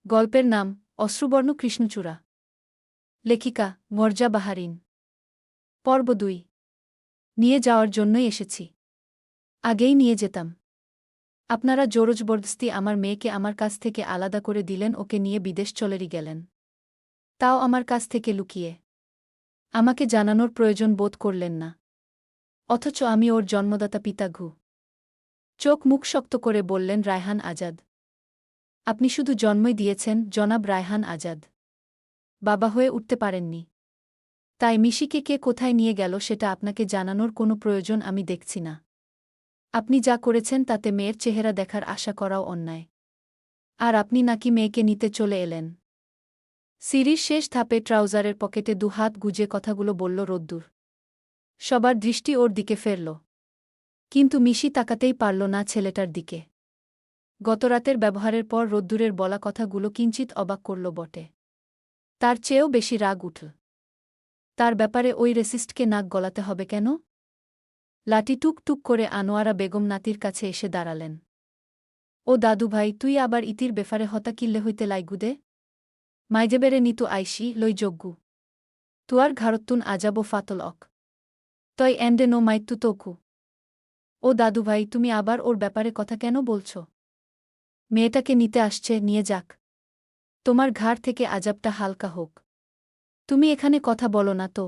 গল্পের নাম অশ্রুবর্ণ কৃষ্ণচূড়া। লেখিকা মর্জা বাহারিন। পর্ব ২। নিয়ে যাওয়ার জন্যই এসেছি। আগেই নিয়ে যেতাম। আপনারা জোরজবরদস্তি আমার মেয়েকে আমার কাছ থেকে আলাদা করে দিলেন, ওকে নিয়ে বিদেশ চলেরই গেলেন, তাও আমার কাছ থেকে লুকিয়ে। আমাকে জানানোর প্রয়োজন বোধ করলেন না, অথচ আমি ওর জন্মদাতা পিতা। চোখ মুখ শক্ত করে বললেন রায়হান আজাদ। আপনি শুধু জন্মই দিয়েছেন, জনাব রায়হান আজাদ। বাবা হয়ে উঠতে পারেননি। তাই মিশিকে কে কোথায় নিয়ে গেল সেটা আপনাকে জানানোর কোনো প্রয়োজন আমি দেখছি না। আপনি যা করেছেন তাতে মেয়ের চেহারা দেখার আশা করাও অন্যায়। আর আপনি নাকি মেয়েকে নিতে চলে এলেন। সিঁড়ির শেষ ধাপে ট্রাউজারের পকেটে দুহাত গুজে কথাগুলো বলল রোদ্দুর। সবার দৃষ্টি ওর দিকে ফেরল, কিন্তু মিশি তাকাতেই পারল না ছেলেটার দিকে। গতরাতের ব্যবহারের পর রোদ্দুরের বলা কথাগুলো কিঞ্চিত অবাক করল বটে, তার চেয়েও বেশি রাগ উঠল। তার ব্যাপারে ওই রেসিস্টকে নাক গলাতে হবে কেন? লাঠি টুক টুক করে আনোয়ারা বেগম নাতির কাছে এসে দাঁড়ালেন। ও দাদুভাই, তুই আবার ইতির বেফারে হতা কিল্লে হইতে লাইগুদে? মাইজেবেরে নিতু আইসি লই যজ্ঞু তুয়ার ঘারত্তুন আজাবো ফাতল অক তই এন্ডে নো মাইত্যু তোকু। ও দাদুভাই, তুমি আবার ওর ব্যাপারে কথা কেন বলছ? মেয়েটাকে নিতে আসছে, নিয়ে যাক। তোমার ঘাড় থেকে আজাবটা হালকা হোক। তুমি এখানে কথা বলো না তো।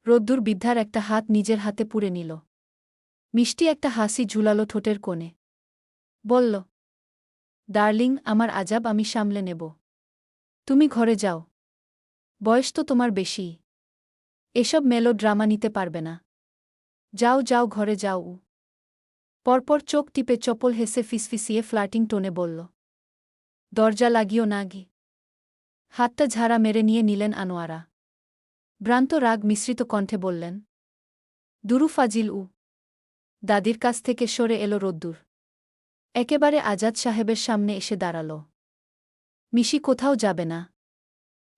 রোদ্দুর বৃদ্ধার একটা হাত নিজের হাতে পুড়ে নিল। মিষ্টি একটা হাসি ঝুলালো ঠোঁটের কোণে। বলল, ডার্লিং, আমার আজাব আমি সামলে নেব। তুমি ঘরে যাও। বয়স তো তোমার বেশি, এসব মেলো ড্রামা নিতে পারবে না। যাও যাও, ঘরে যাও। পরপর চোখ টিপে চপল হেসে ফিসফিসিয়ে ফ্লার্টিং টোনে বলল, দরজা লাগিও না গি। হাতটা ঝাড়া মেরে নিয়ে নিলেন আনোয়ারা। ভ্রান্ত রাগ মিশ্রিত কণ্ঠে বললেন, দুরু ফাজিল। দাদির কাছ থেকে সরে এলো রোদ্দুর। একেবারে আজাদ সাহেবের সামনে এসে দাঁড়াল। মিশি কোথাও যাবে না।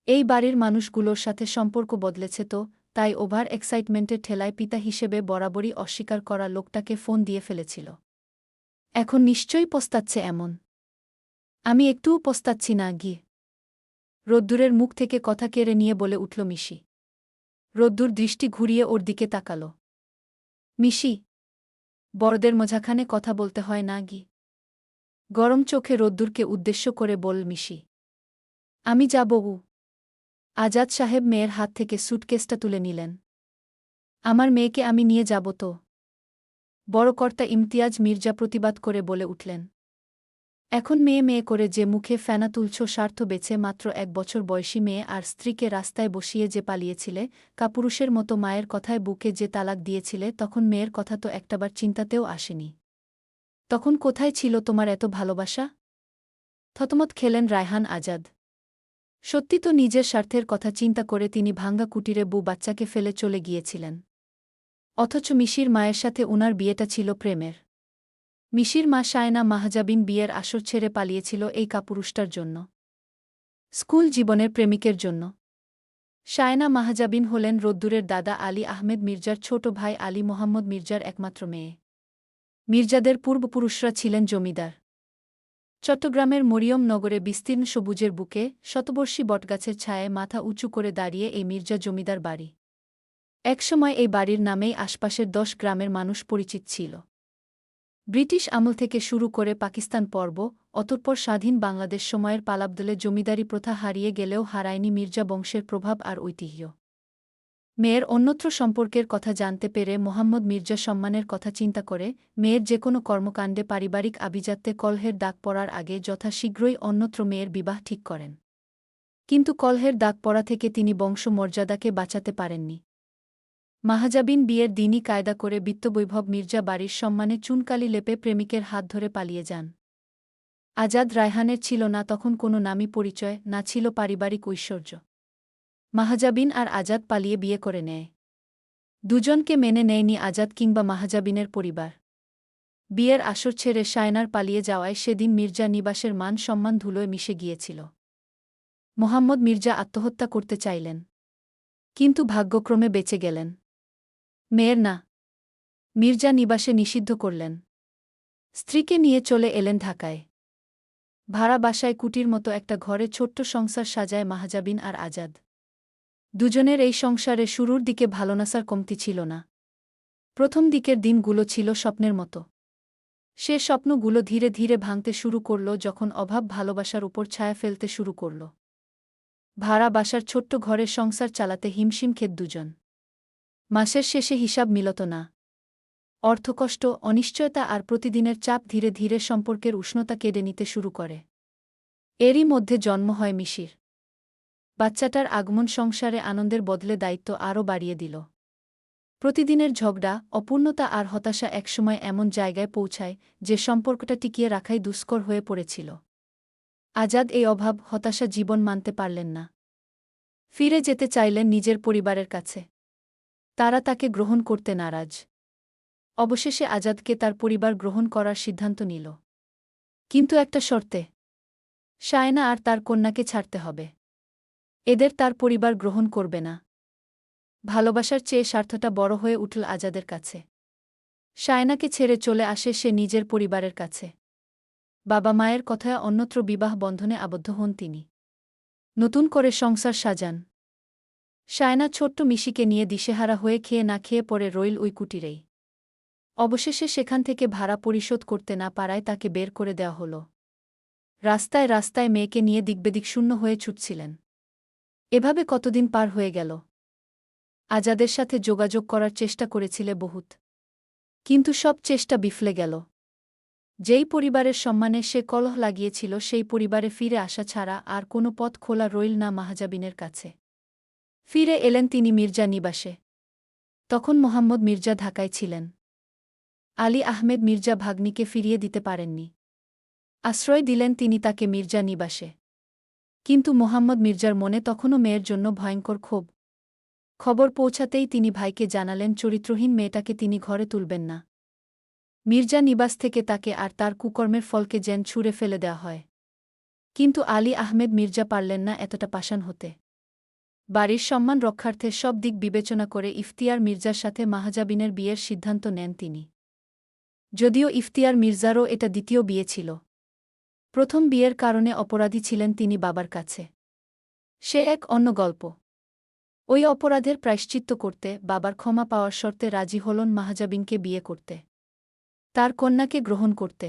এই বাড়ির মানুষগুলোর সাথে সম্পর্ক বদলেছে তো, তাই ওভার এক্সাইটমেন্টের ঠেলায় পিতা হিসেবে বরাবরই অস্বীকার করা লোকটাকে ফোন দিয়ে ফেলেছিল। এখন নিশ্চয়ই পস্তাচ্ছে এমন। আমি একটুও পস্তাচ্ছি না গিয়ে। রোদ্দুরের মুখ থেকে কথা কেড়ে নিয়ে বলে উঠল মিশি। রোদ্দুর দৃষ্টি ঘুরিয়ে ওর দিকে তাকাল। মিশি, বড়দের মঝাখানে কথা বলতে হয় না গি। গরম চোখে রোদ্দুরকে উদ্দেশ্য করে বল মিশি। আমি যাব। আজাদ সাহেব মেয়ের হাত থেকে সুটকেসটা তুলে নিলেন। আমার মেয়েকে আমি নিয়ে যাব তো। বড় কর্তা ইমতিয়াজ মির্জা প্রতিবাদ করে বলে উঠলেন। এখন মেয়ে মেয়ে করে যে মুখে ফেনা তুলছ, স্বার্থ বেছে মাত্র ১ বছর বয়সী মেয়ে আর স্ত্রীকে রাস্তায় বসিয়ে যে পালিয়েছিলে, কাপুরুষের মতো মায়ের কথায় বুকে যে তালাক দিয়েছিলে, তখন মেয়ের কথা তো একটাবার চিন্তাতেও আসেনি। তখন কোথায় ছিল তোমার এত ভালোবাসা? থতমত খেলেন রায়হান আজাদ। সত্যি তো নিজের স্বার্থের কথা চিন্তা করে তিনি ভাঙ্গা কুটিরে বাচ্চাকে ফেলে চলে গিয়েছিলেন। অথচ মিশির মায়ের সাথে উনার বিয়েটা ছিল প্রেমের। মিশির মা শায়না মাহজাবিন বিয়ের আসর ছেড়ে পালিয়েছিল এই কাপুরুষটার জন্য, স্কুল জীবনের প্রেমিকের জন্য। শায়না মাহজাবিন হলেন রোদ্দুরের দাদা আলী আহমেদ মির্জার ছোট ভাই আলী মোহাম্মদ মির্জার একমাত্র মেয়ে। মির্জাদের পূর্বপুরুষরা ছিলেন জমিদার। চট্টগ্রামের মরিয়ম নগরে বিস্তীর্ণ সবুজের বুকে শতবর্ষী বটগাছের ছায়ায় মাথা উঁচু করে দাঁড়িয়ে এই মির্জা জমিদার বাড়ি। একসময় এই বাড়ির নামেই আশপাশের ১০ গ্রামের মানুষ পরিচিত ছিল। ব্রিটিশ আমল থেকে শুরু করে পাকিস্তান পর্ব, অতঃপর স্বাধীন বাংলাদেশ সময়ের পালাবদলে জমিদারি প্রথা হারিয়ে গেলেও হারায়নি মির্জা বংশের প্রভাব আর ঐতিহ্য। মেয়ের অন্যত্র সম্পর্কের কথা জানতে পেরে মোহাম্মদ মির্জা সম্মানের কথা চিন্তা করে মেয়ের যেকোনো কর্মকাণ্ডে পারিবারিক আভিজাত্যে কলহের দাগ পড়ার আগে যথাশীঘ্রই অন্যত্র মেয়ের বিবাহ ঠিক করেন। কিন্তু কলহের দাগ পড়া থেকে তিনি বংশমর্যাদাকে বাঁচাতে পারেননি। মাহজাবিন বিয়ের দিনই কায়দা করে বিত্তবৈভব মির্জা বাড়ির সম্মানে চুনকালি লেপে প্রেমিকের হাত ধরে পালিয়ে যান। আজাদ রায়হানের ছিল না তখন কোনো নামী পরিচয়, না ছিল পারিবারিক ঐশ্বর্য। মাহজাবিন আর আজাদ পালিয়ে বিয়ে করে নেয়। দুজনকে মেনে নেয়নি আজাদ কিংবা মাহজাবিনের পরিবার। বিয়ের আসর ছেড়ে শায়নার পালিয়ে যাওয়ায় সেদিন মির্জা নিবাসের মান সম্মান ধুলোয় মিশে গিয়েছিল। মোহাম্মদ মির্জা আত্মহত্যা করতে চাইলেন, কিন্তু ভাগ্যক্রমে বেঁচে গেলেন। মেয়ের না, মির্জা নিবাসে নিষিদ্ধ করলেন। স্ত্রীকে নিয়ে চলে এলেন ঢাকায়। ভাড়া বাসায় কুটির মতো একটা ঘরে ছোট্ট সংসার সাজায় মাহজাবিন আর আজাদ। দুজনের এই সংসারে শুরুর দিকে ভালোনাসার কমতি ছিল না। প্রথম দিকের দিনগুলো ছিল স্বপ্নের মতো। সে স্বপ্নগুলো ধীরে ধীরে ভাঙতে শুরু করল যখন অভাব ভালোবাসার উপর ছায়া ফেলতে শুরু করল। ভাড়া বাসার ছোট্ট ঘরের সংসার চালাতে হিমশিম খেত দুজন। মাসের শেষে হিসাব মিলত না। অর্থকষ্ট, অনিশ্চয়তা আর প্রতিদিনের চাপ ধীরে ধীরে সম্পর্কের উষ্ণতা কেড়ে নিতে শুরু করে। এরই মধ্যে জন্ম হয় মিশির। বাচ্চাটার আগমন সংসারে আনন্দের বদলে দায়িত্ব আরও বাড়িয়ে দিল। প্রতিদিনের ঝগড়া, অপূর্ণতা আর হতাশা একসময় এমন জায়গায় পৌঁছায় যে সম্পর্কটা টিকিয়ে রাখাই দুষ্কর হয়ে পড়েছিল। আজাদ এই অভাব, হতাশা জীবন মানতে পারলেন না। ফিরে যেতে চাইলেন নিজের পরিবারের কাছে। তারা তাকে গ্রহণ করতে নারাজ। অবশেষে আজাদকে তার পরিবার গ্রহণ করার সিদ্ধান্ত নিল। কিন্তু একটা শর্তে। শায়না আর তার কন্যাকে ছাড়তে হবে। এদের তার পরিবার গ্রহণ করবে না। ভালোবাসার চেয়ে স্বার্থটা বড় হয়ে উঠল আজাদের কাছে। শায়নাকে ছেড়ে চলে আসে সে নিজের পরিবারের কাছে। বাবা মায়ের কথায় অন্যত্র বিবাহ বন্ধনে আবদ্ধ হন তিনি। নতুন করে সংসার সাজান। শায়না ছোট্ট মিশিকে নিয়ে দিশেহারা হয়ে খেয়ে না খেয়ে পড়ে রইল ওই কুটিরেই। অবশেষে সেখান থেকে ভাড়া পরিশোধ করতে না পারায় তাকে বের করে দেওয়া হল। রাস্তায় রাস্তায় মেয়েকে নিয়ে দিকবেদিক শূন্য হয়ে ছুটছিলেন। এভাবে কতদিন পার হয়ে গেল। আজাদের সাথে যোগাযোগ করার চেষ্টা করেছিলে বহুত। কিন্তু সব চেষ্টা বিফলে গেল। যেই পরিবারের সম্মানে সে কলহ লাগিয়েছিল সেই পরিবারে ফিরে আসা ছাড়া আর কোনো পথ খোলা রইল না মাহজাবিনের কাছে। ফিরে এলেন তিনি মির্জা নিবাসে। তখন মোহাম্মদ মির্জা ঢাকায় ছিলেন। আলী আহমেদ মির্জা ভাগ্নিকে ফিরিয়ে দিতে পারেননি। আশ্রয় দিলেন তিনি তাকে মির্জা নিবাসে। কিন্তু মোহাম্মদ মির্জার মনে তখনও মেয়ের জন্য ভয়ঙ্কর ক্ষোভ। খবর পৌঁছাতেই তিনি ভাইকে জানালেন চরিত্রহীন মেয়েটাকে তিনি ঘরে তুলবেন না। মির্জা নিবাস থেকে তাকে আর তার কুকর্মের ফলকে যেন ছুঁড়ে ফেলে দেওয়া হয়। কিন্তু আলী আহমেদ মির্জা পারলেন না এতটা পাষাণ হতে। বাড়ির সম্মান রক্ষার্থে সব দিক বিবেচনা করে ইফতিয়ার মির্জার সাথে মাহজাবিনের বিয়ের সিদ্ধান্ত নেন তিনি। যদিও ইফতিয়ার মির্জারও এটা দ্বিতীয় বিয়ে ছিল। প্রথম বিয়ের কারণে অপরাধী ছিলেন তিনি বাবার কাছে। সে এক অন্য গল্প। ওই অপরাধের প্রায়শ্চিত্ত করতে বাবার ক্ষমা পাওয়ার শর্তে রাজি হলেন মাহজাবিনকে বিয়ে করতে, তার কন্যাকে গ্রহণ করতে।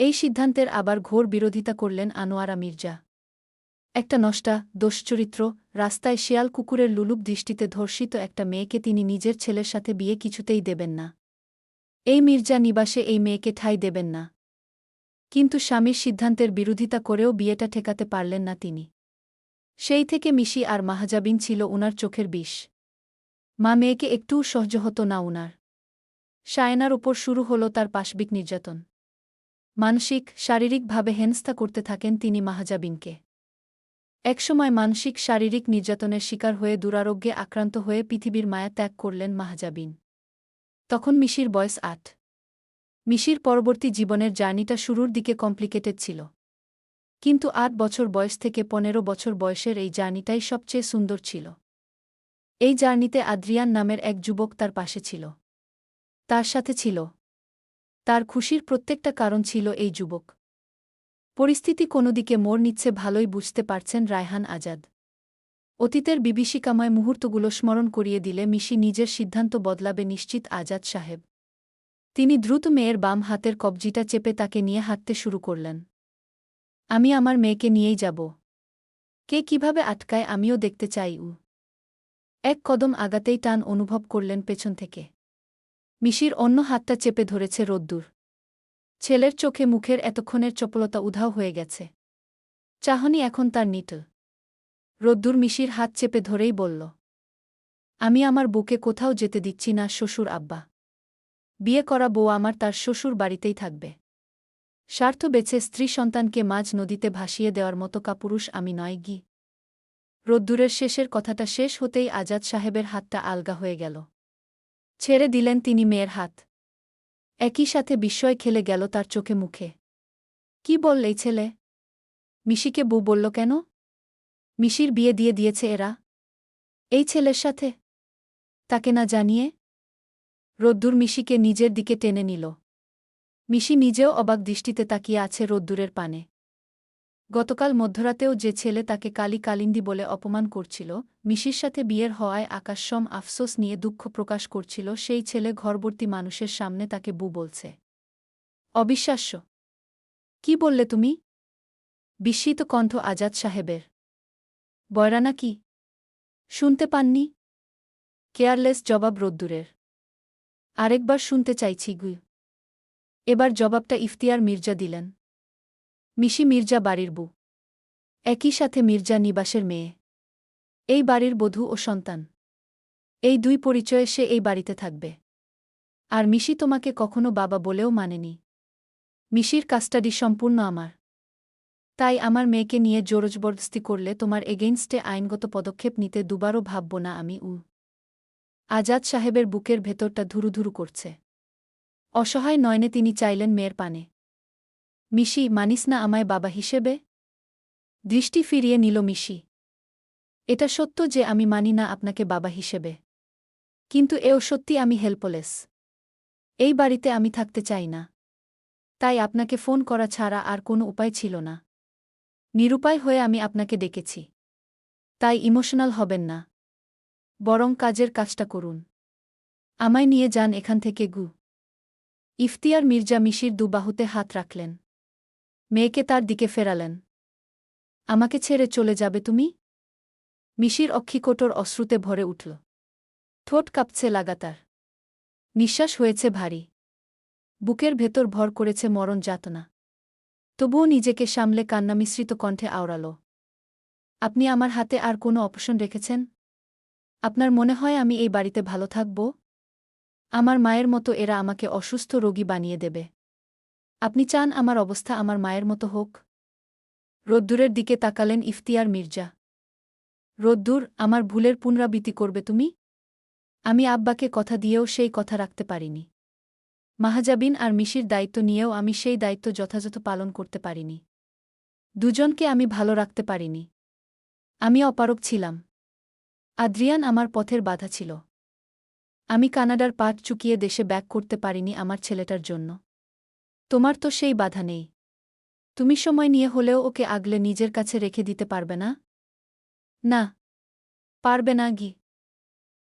এই সিদ্ধান্তের আবার ঘোর বিরোধিতা করলেন আনোয়ারা মির্জা। একটা নষ্টা, দোষচরিত্র, রাস্তায় শেয়াল কুকুরের লুলুপ দৃষ্টিতে ধর্ষিত একটা মেয়েকে তিনি নিজের ছেলের সাথে বিয়ে কিছুতেই দেবেন না। এই মির্জা নিবাসে এই মেয়েকে ঠাঁই দেবেন না। কিন্তু স্বামীর সিদ্ধান্তের বিরোধিতা করেও বিয়েটা ঠেকাতে পারলেন না তিনি। সেই থেকে মিশি আর মাহজাবিন ছিল উনার চোখের বিষ। মা মেয়েকে একটুও সহ্য হতো না উনার। শায়নার ওপর শুরু হলো তার পাশবিক নির্যাতন। মানসিক, শারীরিকভাবে হেনস্থা করতে থাকেন তিনি মাহজাবিনকে। একসময় মানসিক শারীরিক নির্যাতনের শিকার হয়ে দুরারোগ্যে আক্রান্ত হয়ে পৃথিবীর মায়া ত্যাগ করলেন মাহজাবিন। তখন মিশির বয়স ৮। মিশির পরবর্তী জীবনের জার্নিটা শুরুর দিকে কমপ্লিকেটেড ছিল। কিন্তু ৮ বছর বয়স থেকে ১৫ বছর বয়সের এই জার্নিটাই সবচেয়ে সুন্দর ছিল। এই জার্নিতে আদ্রিয়ান নামের এক যুবক তার পাশে ছিল। তার সাথে ছিল। তার খুশির প্রত্যেকটা কারণ ছিল এই যুবক। পরিস্থিতি কোনো দিকে মোড় নিচ্ছে ভালোই বুঝতে পারছেন রায়হান আজাদ। অতীতের বিভীষিকাময় মুহূর্তগুলো স্মরণ করিয়ে দিলে মিশি নিজের সিদ্ধান্ত বদলাবে নিশ্চিত আজাদ সাহেব। তিনি দ্রুত মেয়ের বাম হাতের কবজিটা চেপে তাকে নিয়ে হাঁটতে শুরু করলেন। আমি আমার মেয়েকে নিয়েই যাব। কে কিভাবে আটকায় আমিও দেখতে চাই। এক কদম আগাতেই টান অনুভব করলেন পেছন থেকে। মিশির অন্য হাতটা চেপে ধরেছে রোদ্দুর। ছেলের চোখে মুখের এতক্ষণের চপলতা উধাও হয়ে গেছে। চাহনি এখন তার নিটল। রোদ্দুর মিশির হাত চেপে ধরেই বলল, আমি আমার বউকে কোথাও যেতে দিচ্ছি না শ্বশুর আব্বা। বিয়ে করা বউ আমার তার শ্বশুর বাড়িতেই থাকবে। স্বার্থ বেছে স্ত্রী সন্তানকে মাঝ নদীতে ভাসিয়ে দেওয়ার মতো কাপুরুষ আমি নয় গি। রোদ্দুরের শেষের কথাটা শেষ হতেই আজাদ সাহেবের হাতটা আলগা হয়ে গেল। ছেড়ে দিলেন তিনি মেয়ের হাত। একই সাথে বিস্ময় খেলে গেল তার চোখে মুখে। কি বলল এই ছেলে? মিশিকে বউ বলল কেন? মিশির বিয়ে দিয়ে দিয়েছে এরা এই ছেলের সাথে, তাকে না জানিয়ে? রোদ্দুর মিশিকে নিজের দিকে টেনে নিল। মিশি নিজেও অবাক দৃষ্টিতে তাকিয়ে আছে রোদ্দুরের পানে। গতকাল মধ্যরাতেও যে ছেলে তাকে কালিন্দি বলে অপমান করছিল, মিশির সাথে বিয়ের হওয়ায় আকাশসম আফসোস নিয়ে দুঃখ প্রকাশ করছিল, সেই ছেলে ঘরবর্তী মানুষের সামনে তাকে বু বলছে। অবিশ্বাস্য! কি বললে তুমি? বিস্মিত কণ্ঠ আজাদ সাহেবের। বয়রানা কি? শুনতে পাননি? কেয়ারলেস জবাব রোদ্দুরের। আরেকবার শুনতে চাইছি গু। এবার জবাবটা ইফতিয়ার মির্জা দিলেন। মিশি মির্জা বাড়ির বউ, একই সাথে মির্জা নিবাসের মেয়ে, এই বাড়ির বধূ ও সন্তান। এই দুই পরিচয়ে সে এই বাড়িতে থাকবে। আর মিশি তোমাকে কখনো বাবা বলেও মানেনি। মিশির কাস্টাডি সম্পূর্ণ আমার। তাই আমার মেয়েকে নিয়ে জোরজবরদস্তি করলে তোমার এগেইনস্টে আইনগত পদক্ষেপ নিতে দুবারও ভাবব না আমি। আজাদ সাহেবের বুকের ভেতরটা ধুরুধুরু করছে। অসহায় নয়নে তিনি চাইলেন মেয়ের পানে। মিশি, মানিস না আমায় বাবা হিসেবে? দৃষ্টি ফিরিয়ে নিল মিশি। এটা সত্য যে আমি মানি না আপনাকে বাবা হিসেবে। কিন্তু এও সত্যি আমি হেল্পলেস। এই বাড়িতে আমি থাকতে চাই না। তাই আপনাকে ফোন করা ছাড়া আর কোনো উপায় ছিল না। নিরুপায় হয়ে আমি আপনাকে ডেকেছি। তাই ইমোশনাল হবেন না। বরং কাজের কাজটা করুন। আমায় নিয়ে যান এখান থেকে গু। ইফতিয়ার মির্জা মিশির দুবাহুতে হাত রাখলেন। মেয়েকে তার দিকে ফেরালেন। আমাকে ছেড়ে চলে যাবে তুমি? মিশির অক্ষিকোটর অশ্রুতে ভরে উঠল। ঠোঁট কাঁপছে লাগাতার। নিঃশ্বাস হয়েছে ভারী। বুকের ভেতর ভর করেছে মরণ যাতনা। তবুও নিজেকে সামলে কান্না মিশ্রিত কণ্ঠে আওড়াল। আপনি আমার হাতে আর কোনো অপশন রেখেছেন? আপনার মনে হয় আমি এই বাড়িতে ভালো থাকব? আমার মায়ের মতো এরা আমাকে অসুস্থ রোগী বানিয়ে দেবে। আপনি চান আমার অবস্থা আমার মায়ের মতো হোক? রোদ্দুরের দিকে তাকালেন ইফতিয়ার মির্জা। রোদ্দুর, আমার ভুলের পুনরাবৃত্তি করবে তুমি? আমি আব্বাকে কথা দিয়েও সেই কথা রাখতে পারিনি। মাহাজাবিন আর মিশির দায়িত্ব নিয়েও আমি সেই দায়িত্ব যথাযথ পালন করতে পারিনি। দুজনকে আমি ভালো রাখতে পারিনি। আমি অপারগ ছিলাম। আদ্রিয়ান আমার পথের বাধা ছিল। আমি কানাডার পাট চুকিয়ে দেশে ব্যাক করতে পারিনি আমার ছেলেটার জন্য। তোমার তো সেই বাধা নেই। তুমি সময় নিয়ে হলেও ওকে আগলে নিজের কাছে রেখে দিতে পারবে না? না, পারবে না গি।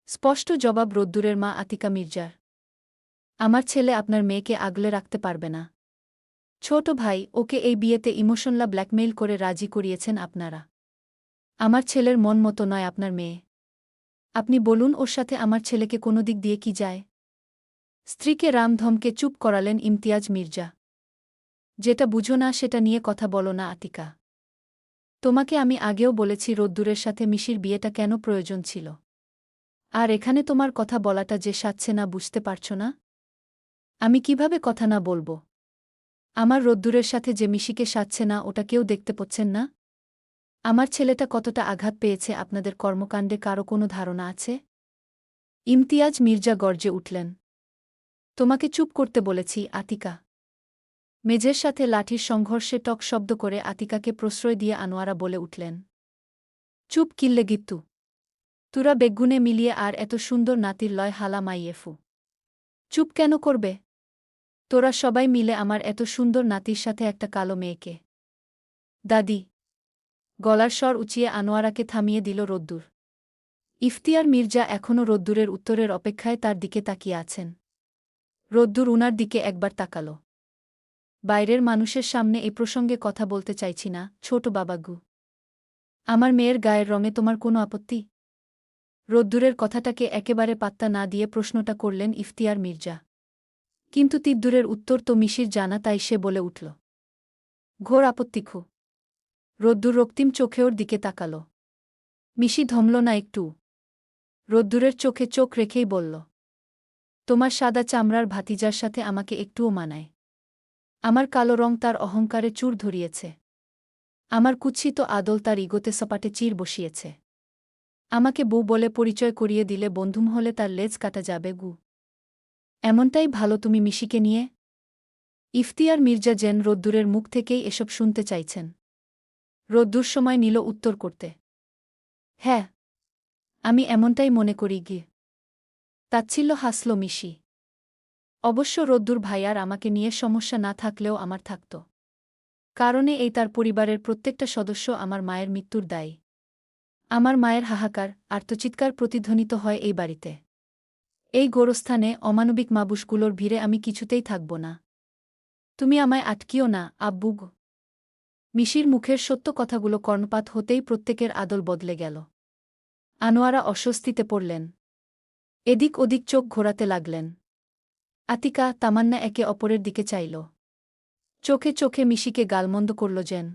স্পষ্ট জবাব রোদ্দুরের মা আতিকা মির্জার। আমার ছেলে আপনার মেয়েকে আগলে রাখতে পারবে না। ছোট ভাই, ওকে এই বিয়েতে ইমোশনাল ব্ল্যাকমেইল করে রাজি করিয়েছেন আপনারা। আমার ছেলের মন মতো নয় আপনার মেয়ে। আপনি বলুন ওর সাথে আমার ছেলেকে কোনো দিক দিয়ে কি যায়? স্ত্রীকে রামধমকে চুপ করালেন ইমতিয়াজ মির্জা। যেটা বুঝো না সেটা নিয়ে কথা বলো না আতিকা। তোমাকে আমি আগেও বলেছি রোদ্দুরের সাথে মিশির বিয়েটা কেন প্রয়োজন ছিল। আর এখানে তোমার কথা বলাটা যে সাচ্ছে না বুঝতে পারছ না? আমি কিভাবে কথা না বলবো? আমার রোদ্দুরের সাথে যে মিশিকে সাচ্ছে না ওটা কেউ দেখতে পাচ্ছেন না? আমার ছেলেটা কতটা আঘাত পেয়েছে আপনাদের কর্মকাণ্ডে কারো কোনো ধারণা আছে? ইমতিয়াজ মির্জা গর্জে উঠলেন। তোমাকে চুপ করতে বলেছি আতিকা। মেঝের সাথে লাঠির সংঘর্ষে টক শব্দ করে আতিকাকে প্রশ্রয় দিয়ে আনোয়ারা বলে উঠলেন। চুপ কিল্লে গিত্তু। তুরা বেগুনে মিলিয়ে আর এত সুন্দর নাতির লয় হালা মাইয়েফু। চুপ কেন করবে? তোরা সবাই মিলে আমার এত সুন্দর নাতির সাথে একটা কালো মেয়েকে। দাদি। গলার স্বর উঁচিয়ে আনোয়ারাকে থামিয়ে দিল রোদ্দুর। ইফতিয়ার মির্জা এখনও রোদ্দুরের উত্তরের অপেক্ষায় তার দিকে তাকিয়ে আছেন। রোদ্দুর উনার দিকে একবার তাকাল। বাইরের মানুষের সামনে এই প্রসঙ্গে কথা বলতে চাইছি না, ছোট বাবাগু। আমার মেয়ের গায়ের রঙে তোমার কোনো আপত্তি? রোদ্দুরের কথাটাকে একেবারে পাত্তা না দিয়ে প্রশ্নটা করলেন ইফতিয়ার মির্জা। কিন্তু তিদ্দুরের উত্তর তো মিশির জানা, তাই সে বলে উঠল। ঘোর আপত্তিখু। রোদ্দুর রক্তিম চোখে ওর দিকে তাকাল। মিশি ধমল না একটু। রোদ্দুরের চোখে চোখ রেখেই বলল। তোমার সাদা চামড়ার ভাতিজার সাথে আমাকে একটুও মানায়। আমার কালো রং তার অহংকারে চুর ধরিয়েছে। আমার কুৎসিত আদল তার ইগোতে সপাটে চির বসিয়েছে। আমাকে বউ বলে পরিচয় করিয়ে দিলে বন্ধুম হলে তার লেজ কাটা যাবে গু। এমনটাই ভালো তুমি মিশিকে নিয়ে? ইফতিয়ার মির্জা যেন রোদ্দুরের মুখ থেকেই এসব শুনতে চাইছেন। রোদ্দুর সময় নিল উত্তর করতে। হ্যাঁ, আমি এমনটাই মনে করি গি। তাচ্ছিল্য হাসল মিশি। অবশ্য রোদ্দুর ভাইয়ার আমাকে নিয়ে সমস্যা না থাকলেও আমার থাকত। কারণে এই তার পরিবারের প্রত্যেকটা সদস্য আমার মায়ের মৃত্যুর দায়ী। আমার মায়ের হাহাকার আর্তচিৎকার প্রতিধ্বনিত হয় এই বাড়িতে। এই গোরস্থানে অমানবিক মাবুসগুলোর ভিড়ে আমি কিছুতেই থাকব না। তুমি আমায় আটকিও না, আব্বু গো। মিশির মুখের সত্য কথাগুলো কর্ণপাত হতেই প্রত্যেকের আদল বদলে গেল। আনোয়ারা অস্বস্তিতে পড়লেন। এদিক ওদিক চোখ ঘোরাতে লাগলেন। আতিকা, তামান্না একে অপরের দিকে চাইল। চোখে চোখে মিশিকে গালমন্দ করল যেন।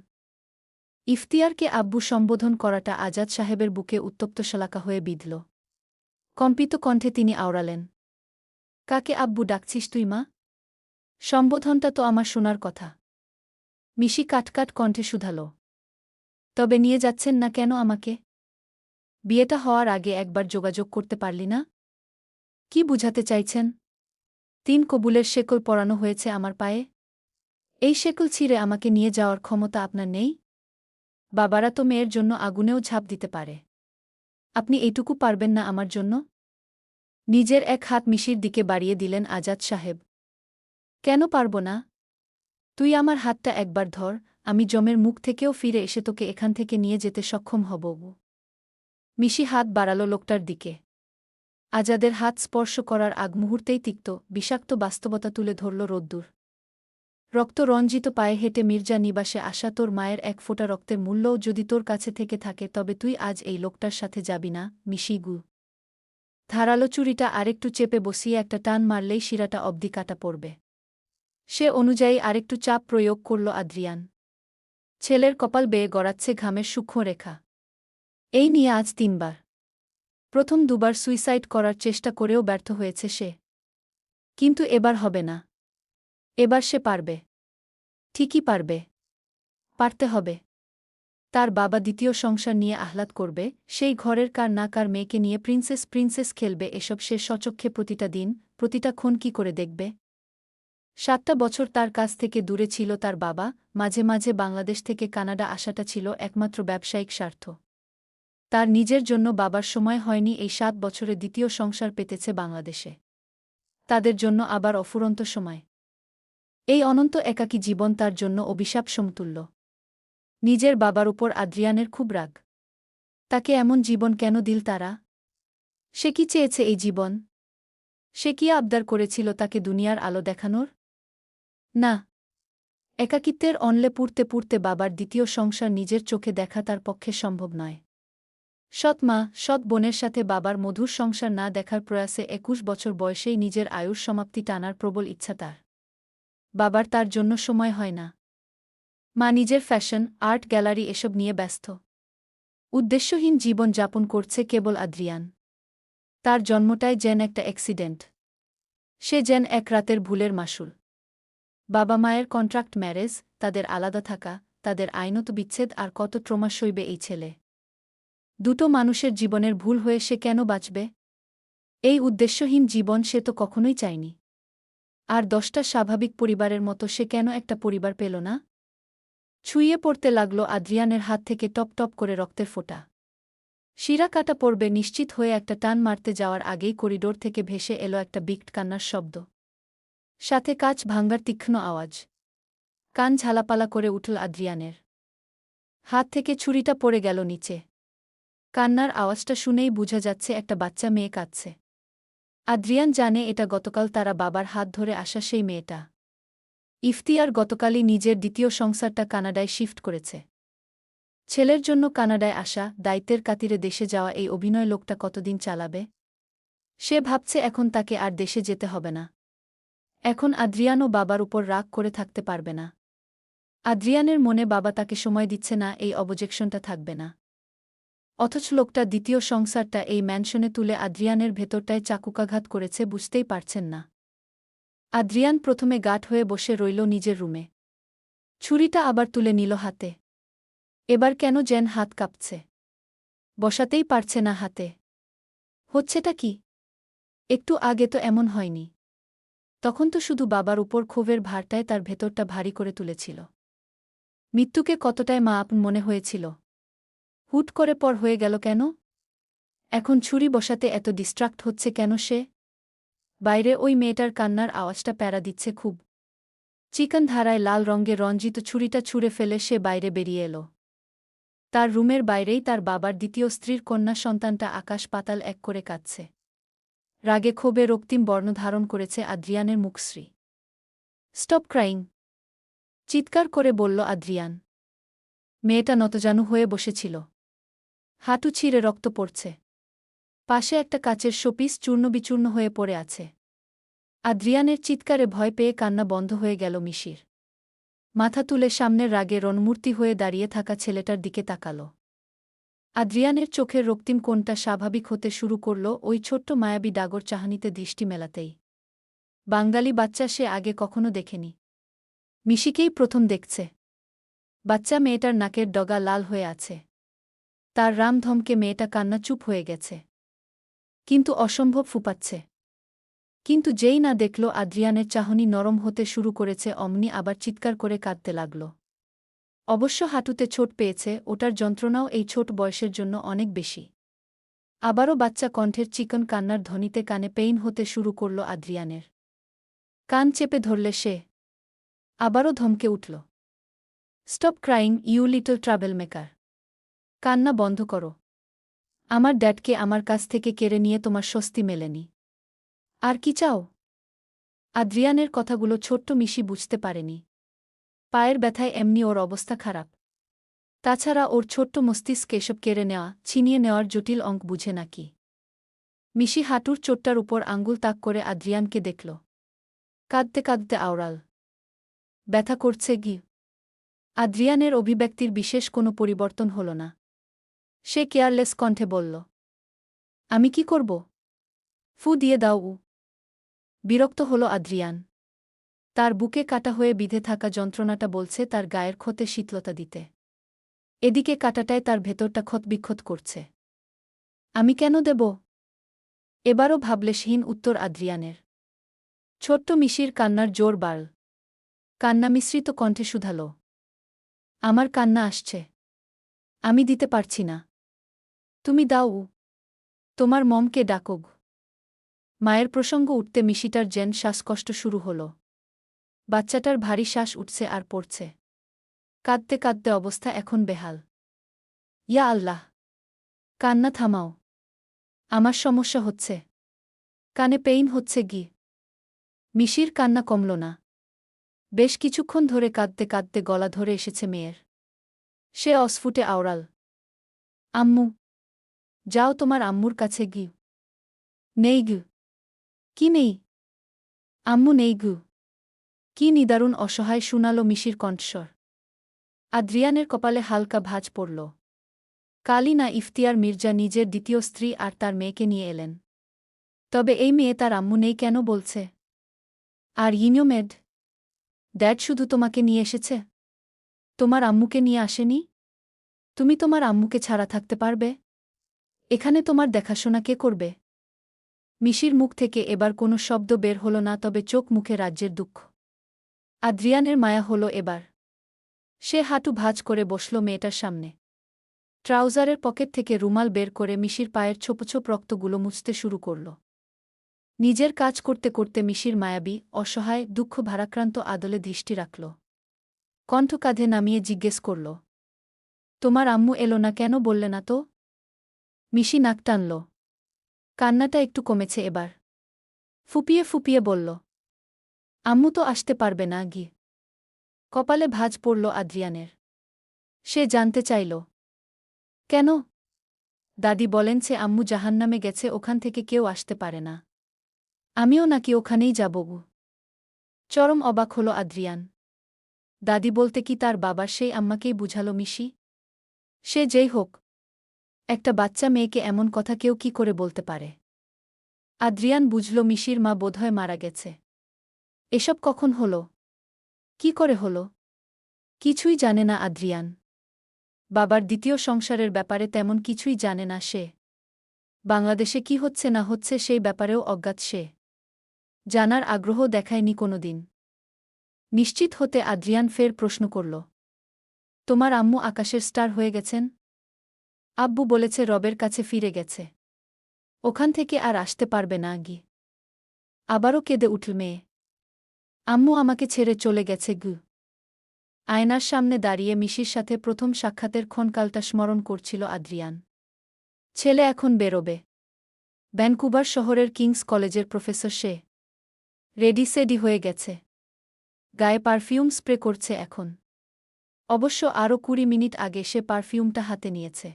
ইফতিয়ারকে আব্বু সম্বোধন করাটা আজাদ সাহেবের বুকে উত্তপ্ত শলাকা হয়ে বিঁধল। কম্পিত কণ্ঠে তিনি আওড়ালেন, কাকে আব্বু ডাকছিস তুই মা? সম্বোধনটা তো আমার শোনার কথা। মিশি কাটকাট কণ্ঠে শুধাল, তবে নিয়ে যাচ্ছেন না কেন আমাকে? বিয়েটা হওয়ার আগে একবার যোগাযোগ করতে পারলি না? কি বুঝাতে চাইছেন? 3 কবুলের শেকল পরানো হয়েছে আমার পায়ে। এই শেকল ছিঁড়ে আমাকে নিয়ে যাওয়ার ক্ষমতা আপনার নেই? বাবারা তো মেয়ের জন্য আগুনেও ঝাঁপ দিতে পারে। আপনি এইটুকু পারবেন না আমার জন্য? নিজের এক হাত মিশির দিকে বাড়িয়ে দিলেন আজাদ সাহেব। কেন পারব না? তুই আমার হাতটা একবার ধর, আমি জমের মুখ থেকেও ফিরে এসে তোকে এখান থেকে নিয়ে যেতে সক্ষম হব। মিশি হাত বাড়াল লোকটার দিকে। আজাদের হাত স্পর্শ করার আগ মুহূর্তেই তিক্ত, বিষাক্ত বাস্তবতা তুলে ধরল রোদ্দুর। রক্তরঞ্জিত পায়ে হেঁটে মির্জা নিবাসে আসা তোর মায়ের এক ফোঁটা রক্তের মূল্যও যদি তোর কাছে থেকে থাকে তবে তুই আজ এই লোকটার সাথে যাবি না, মিশি গু। ধারালো চুরিটা আরেকটু চেপে বসিয়ে একটা টান মারলেই শিরাটা অবধি কাটা পড়বে। সে অনুযায়ী আরেকটু চাপ প্রয়োগ করল আদ্রিয়ান। ছেলের কপাল বেয়ে গড়াচ্ছে ঘামের সূক্ষ্ম রেখা। এই নিয়ে আজ 3 বার। প্রথম 2 বার সুইসাইড করার চেষ্টা করেও ব্যর্থ হয়েছে সে। কিন্তু এবার হবে না। এবার সে পারবে। ঠিকই পারবে। পারতে হবে। তার বাবা দ্বিতীয় সংসার নিয়ে আহ্লাদ করবে, সেই ঘরের কার না কার মেয়েকে নিয়ে প্রিন্সেস খেলবে, এসব সে স্বচক্ষে প্রতিটা দিন, প্রতিটা ক্ষণ কি করে দেখবে? 7টা বছর তার কাছ থেকে দূরে ছিল তার বাবা, মাঝে মাঝে বাংলাদেশ থেকে কানাডা আসাটা ছিল একমাত্র ব্যবসায়িক স্বার্থ। তার নিজের জন্য বাবার সময় হয়নি। এই 7 বছরে দ্বিতীয় সংসার পেতেছে বাংলাদেশে। তাদের জন্য আবার অফুরন্ত সময়। এই অনন্ত একাকী জীবন তার জন্য অভিশাপ সমতুল্য। নিজের বাবার উপর আদ্রিয়ানের খুব রাগ। তাকে এমন জীবন কেন দিল তারা? সে কি চেয়েছে এই জীবন? সে কি আবদার করেছিল তাকে দুনিয়ার আলো দেখানোর? না। একাকিত্বের অনলে পুড়তে পুড়তে বাবার দ্বিতীয় সংসার নিজের চোখে দেখা তার পক্ষে সম্ভব নয়। সৎ মা, সৎ বোনের সাথে বাবার মধুর সংসার না দেখার প্রয়াসে 21 বছর বয়সেই নিজের আয়ুর সমাপ্তি টানার প্রবল ইচ্ছা তার। বাবার তার জন্য সময় হয় না। মা নিজের ফ্যাশন, আর্ট গ্যালারি এসব নিয়ে ব্যস্ত। উদ্দেশ্যহীন জীবন যাপন করছে কেবল আদ্রিয়ান। তার জন্মটাই যেন একটা অ্যাক্সিডেন্ট। সে যেন এক রাতের ভুলের মাসুল। বাবা মায়ের কন্ট্রাক্ট ম্যারেজ, তাদের আলাদা থাকা, তাদের আইনত বিচ্ছেদ, আর কত ট্রমা সইবে এই ছেলে। দুটো মানুষের জীবনের ভুল হয়ে সে কেন বাঁচবে? এই উদ্দেশ্যহীন জীবন সে তো কখনোই চায়নি। আর 10টা স্বাভাবিক পরিবারের মতো সে কেন একটা পরিবার পেল না? ছুঁয়ে পড়তে লাগল আদ্রিয়ানের হাত থেকে টপ টপ করে রক্তের ফোঁটা। শিরা কাটা পড়বে নিশ্চিত হয়ে একটা টান মারতে যাওয়ার আগেই করিডোর থেকে ভেসে এলো একটা বিকট কান্নার শব্দ। সাথে কাঁচ ভাঙ্গার তীক্ষ্ণ আওয়াজ। কান ঝালাপালা করে উঠল আদ্রিয়ানের। হাত থেকে ছুরিটা পড়ে গেল নিচে। কান্নার আওয়াজটা শুনেই বোঝা যাচ্ছে একটা বাচ্চা মেয়ে কাঁদছে। আদ্রিয়ান জানে এটা গতকাল তারা বাবার হাত ধরে আসা সেই মেয়েটা। ইফতিয়ার গতকালই নিজের দ্বিতীয় সংসারটা কানাডায় শিফট করেছে। ছেলের জন্য কানাডায় আসা, দায়িত্বের খাতিরে দেশে যাওয়া এই অভিনয় লোকটা কতদিন চালাবে? সে ভাবছে এখন তাকে আর দেশে যেতে হবে না। এখন আদ্রিয়ানও বাবার উপর রাগ করে থাকতে পারবে না। আদ্রিয়ানের মনে বাবা তাকে সময় দিচ্ছে না, এই অবজেকশনটা থাকবে না। অথচ লোকটা দ্বিতীয় সংসারটা এই ম্যানশনে তুলে আদ্রিয়ানের ভেতরটায় চাকুকাঘাত করেছে বুঝতেই পারছেন না। আদ্রিয়ান প্রথমে গাঢ় হয়ে বসে রইল নিজের রুমে। ছুরিটা আবার তুলে নিল হাতে। এবার কেন যেন হাত কাঁপছে। বসাতেই পারছে না হাতে। হচ্ছেটা কি? একটু আগে তো এমন হয়নি। তখন তো শুধু বাবার উপর ক্ষোভের ভারটায় তার ভেতরটা ভারী করে তুলেছিল। মৃত্যুকে কতটাই মা আপন মনে হয়েছিল। হুট করে পর হয়ে গেল কেন? এখন ছুরি বসাতে এত ডিস্ট্রাক্ট হচ্ছে কেন সে? বাইরে ওই মেয়েটার কান্নার আওয়াজটা প্যারা দিচ্ছে খুব। চিকন ধারায় লাল রঙের রঞ্জিত ছুরিটা ছুঁড়ে ফেলে সে বাইরে বেরিয়ে এল। তার রুমের বাইরেই তার বাবার দ্বিতীয় স্ত্রীর কন্যা সন্তানটা আকাশ পাতাল এক করে কাঁদছে। রাগে ক্ষোভে রক্তিম বর্ণ ধারণ করেছে আদ্রিয়ানের মুখশ্রী। Stop crying! চিৎকার করে বলল আদ্রিয়ান। মেয়েটা নতজানু হয়ে বসেছিল। হাঁটু ছিঁড়ে রক্ত পড়ছে। পাশে একটা কাচের শোপিস চূর্ণবিচূর্ণ হয়ে পড়ে আছে। আদ্রিয়ানের চিৎকারে ভয় পেয়ে কান্না বন্ধ হয়ে গেল মিশির। মাথা তুলে সামনের রাগে রণমূর্তি হয়ে দাঁড়িয়ে থাকা ছেলেটার দিকে তাকাল। আদ্রিয়ানের চোখের রক্তিম কোণটা স্বাভাবিক হতে শুরু করল ওই ছোট্ট মায়াবী ডাগর চাহনিতে দৃষ্টি মেলাতেই। বাঙালি বাচ্চা সে আগে কখনো দেখেনি। মিশিকেই প্রথম দেখছে। বাচ্চা মেয়েটার নাকের ডগা লাল হয়ে আছে। তার রাম ধমকে মেয়েটা কান্না চুপ হয়ে গেছে। কিন্তু অসম্ভব ফুপাচ্ছে। কিন্তু যেই না দেখল আদ্রিয়ানের চাহনি নরম হতে শুরু করেছে অমনি আবার চিৎকার করে কাঁদতে লাগল। অবশ্য হাঁটুতে চোট পেয়েছে, ওটার যন্ত্রণাও এই ছোট বয়সের জন্য অনেক বেশি। আবারও বাচ্চা কণ্ঠের চিকন কান্নার ধ্বনিতে কানে পেইন হতে শুরু করল আদ্রিয়ানের। কান চেপে ধরলে সে। আবারও ধমকে উঠল। Stop crying you little troublemaker! কান্না বন্ধ করো। আমার ড্যাডকে আমার কাছ থেকে কেড়ে নিয়ে তোমার স্বস্তি মেলেনি। আর কি চাও? আদ্রিয়ানের কথাগুলো ছোট্ট মিশি বুঝতে পারেনি। পায়ের ব্যথায় এমনি ওর অবস্থা খারাপ। তাছাড়া ওর ছোট্ট মস্তিষ্ক এসব কেড়ে নেওয়া, ছিনিয়ে নেওয়ার জটিল অঙ্ক বুঝে নাকি। মিশি হাঁটুর চোটটার উপর আঙ্গুল তাক করে আদ্রিয়ানকে দেখল। কাঁদতে কাঁদতে আওড়াল। ব্যথা করছে গি? আদ্রিয়ানের অভিব্যক্তির বিশেষ কোনো পরিবর্তন হল না। সে কেয়ারলেস কণ্ঠে বলল, আমি কি করব? ফু দিয়ে দাও উ। বিরক্ত হল আদ্রিয়ান। তার বুকে কাটা হয়ে বিঁধে থাকা যন্ত্রণাটা বলছে তার গায়ের ক্ষতে শীতলতা দিতে। এদিকে কাটাটায় তার ভেতরটা ক্ষতবিক্ষত করছে। আমি কেন দেব? এবারও ভাবলেশহীন উত্তর আদ্রিয়ানের। ছোট্ট মিশির কান্নার জোর বাড়ল। কান্না মিশ্রিত কণ্ঠে শুধাল, আমার কান্না আসছে। আমি দিতে পারছি না। তুমি দাও উ। তোমার মমকে ডাকোগ। মায়ের প্রসঙ্গ উঠতে মিশিটার যেন শ্বাসকষ্ট শুরু হল। বাচ্চাটার ভারী শ্বাস উঠছে আর পড়ছে। কাঁদতে কাঁদতে অবস্থা এখন বেহাল। ইয়া আল্লাহ! কান্না থামাও। আমার সমস্যা হচ্ছে। কানে পেইন হচ্ছে গি। মিশির কান্না কমল না। বেশ কিছুক্ষণ ধরে কাঁদতে কাঁদতে গলা ধরে এসেছে মেয়ের। সে অস্ফুটে আওড়াল, আম্মু! যাও তোমার আম্মুর কাছে গি। নেই গু। কি নেই? আম্মু নেই গু। কি নিদারুণ অসহায় শুনাল মিশির কণ্ঠস্বর। আদ্রিয়ানের কপালে হালকা ভাঁজ পড়ল। কালই না ইফতিয়ার মির্জা নিজের দ্বিতীয় স্ত্রী আর তার মেয়েকে নিয়ে এলেন। তবে এই মেয়ে তার আম্মু নেই কেন বলছে? আর ইনোমেড ড্যাড শুধু তোমাকে নিয়ে এসেছে? তোমার আম্মুকে নিয়ে আসেনি? তুমি তোমার আম্মুকে ছাড়া থাকতে পারবে? এখানে তোমার দেখাশোনা কে করবে? মিশির মুখ থেকে এবার কোনো শব্দ বের হল না, তবে চোখ মুখে রাজ্যের দুঃখ। আদ্রিয়ানের মায়া হল এবার। সে হাঁটু ভাঁজ করে বসল মেয়েটার সামনে। ট্রাউজারের পকেট থেকে রুমাল বের করে মিশির পায়ের ছোপ ছোপ রক্তগুলো মুছতে শুরু করল। নিজের কাজ করতে করতে মিশির মায়াবী, অসহায়, দুঃখ ভারাক্রান্ত আদলে দৃষ্টি রাখল। কণ্ঠ কাঁধে নামিয়ে জিজ্ঞেস করল, তোমার আম্মু এলো না কেন বললে না তো? মিশি নাক টানল। কান্নাটা একটু কমেছে এবার। ফুপিয়ে ফুপিয়ে বলল, আম্মু তো আসতে পারবে না গি। কপালে ভাঁজ পড়ল আদ্রিয়ানের। সে জানতে চাইল, কেন? দাদি বলেনছে আম্মু জাহান্নামে গেছে, ওখান থেকে কেউ আসতে পারে না। আমিও নাকি ওখানেই যাব গু। চরম অবাক হল আদ্রিয়ান। দাদি বলতে কি তার বাবার সেই আম্মাকেই বুঝাল মিশি? সে যেই হোক, একটা বাচ্চা মেয়েকে এমন কথা কেউ কি করে বলতে পারে? আদ্রিয়ান বুঝল মিশির মা বোধহয় মারা গেছে। এসব কখন হল? কি করে হল? কিছুই জানে না আদ্রিয়ান। বাবার দ্বিতীয় সংসারের ব্যাপারে তেমন কিছুই জানে না সে। বাংলাদেশে কি হচ্ছে না হচ্ছে সেই ব্যাপারেও অজ্ঞাত সে। জানার আগ্রহ দেখায়নি কোনোদিন। নিশ্চিত হতে আদ্রিয়ান ফের প্রশ্ন করল, তোমার আম্মু আকাশের স্টার হয়ে গেছেন? আব্বু বলেছে রবের কাছে ফিরে গেছে। ওখান থেকে আর আসতে পারবে না গি। আবারও কেঁদে উঠল মেয়ে। আম্মু আমাকে ছেড়ে চলে গেছে গু। আয়নার সামনে দাঁড়িয়ে মিশির সাথে প্রথম সাক্ষাতের ক্ষণকালটা স্মরণ করছিল আদ্রিয়ান। ছেলে এখন বেরোবে। ভ্যানকুভার শহরের কিংস কলেজের প্রফেসর সে। রেডি সেডি হয়ে গেছে। গায়ে পারফিউম স্প্রে করছে এখন। অবশ্য আরও ২০ মিনিট আগে সে পারফিউমটা হাতে নিয়েছে।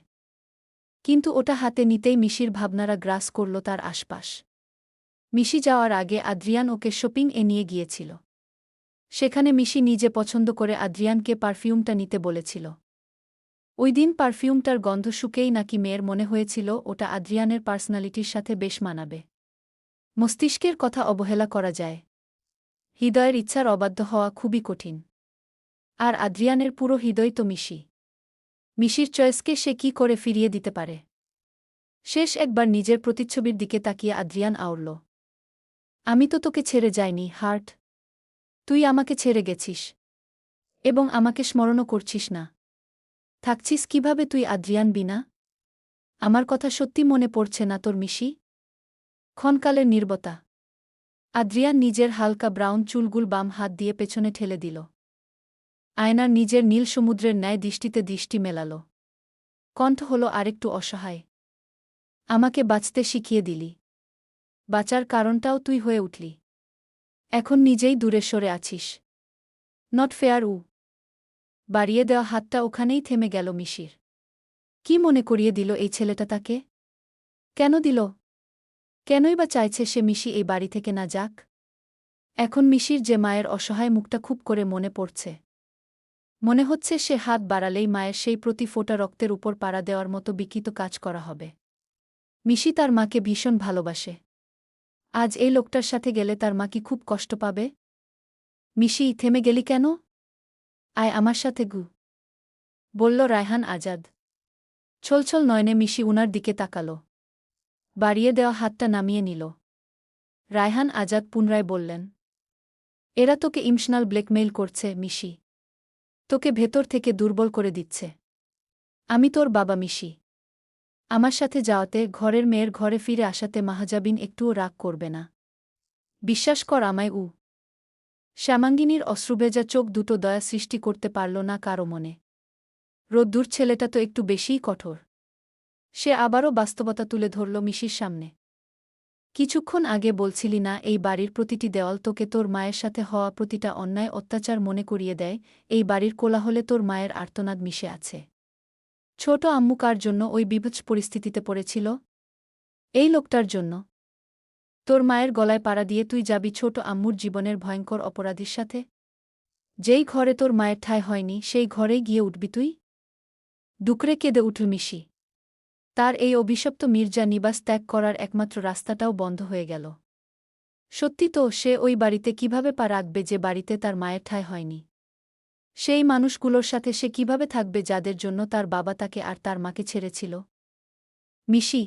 কিন্তু ওটা হাতে নিতেই মিশির ভাবনারা গ্রাস করল তার আশপাশ। মিশি যাওয়ার আগে আদ্রিয়ান ওকে শপিং এ নিয়ে গিয়েছিল। সেখানে মিশি নিজে পছন্দ করে আদ্রিয়ানকে পারফিউমটা নিতে বলেছিল। ওই দিন পারফিউমটার গন্ধ শুকেই নাকি মেয়ের মনে হয়েছিল ওটা আদ্রিয়ানের পার্সোনালিটির সাথে বেশ মানাবে। মস্তিষ্কের কথা অবহেলা করা যায়, হৃদয়ের ইচ্ছার অবাধ্য হওয়া খুবই কঠিন। আর আদ্রিয়ানের পুরো হৃদয় তো মিশি। মিশির চয়েসকে সে কি করে ফিরিয়ে দিতে পারে? শেষ একবার নিজের প্রতিচ্ছবির দিকে তাকিয়ে আদ্রিয়ান আওড়ল। আমি তো তোকে ছেড়ে যাইনি হার্ট। তুই আমাকে ছেড়ে গেছিস। এবং আমাকে স্মরণও করছিস না। থাকছিস কিভাবে তুই আদ্রিয়ান বিনা? আমার কথা সত্যি মনে পড়ছে না তোর মিশি? ক্ষণকালের নীরবতা। আদ্রিয়ান নিজের হালকা ব্রাউন চুলগুল বাম হাত দিয়ে পেছনে ঠেলে দিল। আয়নার নিজের নীল সমুদ্রের ন্যায় দৃষ্টিতে দৃষ্টি মেলাল। কণ্ঠ হল আরেকটু অসহায়। আমাকে বাঁচতে শিখিয়ে দিলি। বাঁচার কারণটাও তুই হয়ে উঠলি। এখন নিজেই দূরে সরে আছিস। নট ফেয়ার উ। বাড়িয়ে দেওয়া হাতটা ওখানেই থেমে গেল মিশির। কি মনে করিয়ে দিল এই ছেলেটা তাকে? কেন দিল? কেনই বা চাইছে সে মিশি এই বাড়ি থেকে না যাক? এখন মিশির যে মায়ের অসহায় মুখটা খুব করে মনে পড়ছে। মনে হচ্ছে সে হাত বাড়ালেই মায়ের সেই প্রতি ফোঁটা রক্তের উপর পাড়া দেওয়ার মতো বিকৃত কাজ করা হবে। মিশি তার মাকে ভীষণ ভালোবাসে। আজ এই লোকটার সাথে গেলে তার মা কি খুব কষ্ট পাবে? মিশি, থেমে গেলি কেন? আয় আমার সাথে গু, বলল রায়হান আজাদ। ছলছল নয়নে মিশি উনার দিকে তাকাল। বাড়িয়ে দেওয়া হাতটা নামিয়ে নিল। রায়হান আজাদ পুনরায় বললেন, এরা তোকে ইমোশনাল ব্ল্যাকমেইল করছে মিশি। তোকে ভেতর থেকে দুর্বল করে দিচ্ছে। আমি তোর বাবা মিশি। আমার সাথে যাওয়াতে, ঘরের মেয়ের ঘরে ফিরে আসাতে মাহাজাবিন একটুও রাগ করবে না। বিশ্বাস কর আমায় উ। শ্যামাঙ্গিনীর অশ্রুভেজা চোখ দুটো দয়া সৃষ্টি করতে পারল না কারো মনে। রোদ্দুর ছেলেটা তো একটু বেশিই কঠোর। সে আবারও বাস্তবতা তুলে ধরল মিশির সামনে। কিছুক্ষণ আগে বলছিলি না এই বাড়ির প্রতিটি দেওয়াল তোকে তোর মায়ের সাথে হওয়া প্রতিটা অন্যায় অত্যাচার মনে করিয়ে দেয়? এই বাড়ির কোলাহলে তোর মায়ের আর্তনাদ মিশে আছে। ছোট আম্মু কার জন্য ওই বিভৎস পরিস্থিতিতে পড়েছিল? এই লোকটার জন্য। তোর মায়ের গলায় পাড়া দিয়ে তুই যাবি ছোট আম্মুর জীবনের ভয়ঙ্কর অপরাধীর সাথে? যেই ঘরে তোর মায়ের ঠাঁই হয়নি সেই ঘরেই গিয়ে উঠবি তুই? ডুকরে কেঁদে উঠল মিশি। তার এই অভিশপ্ত মির্জা নিবাস ত্যাগ করার একমাত্র রাস্তাটাও বন্ধ হয়ে গেল। সত্যি তো, সে ওই বাড়িতে কিভাবে পা রাখবে যে বাড়িতে তার মায়ের ঠাঁই হয়নি? সেই মানুষগুলোর সাথে সে কিভাবে থাকবে যাদের জন্য তার বাবা তাকে আর তার মাকে ছেড়েছিল? মিশি।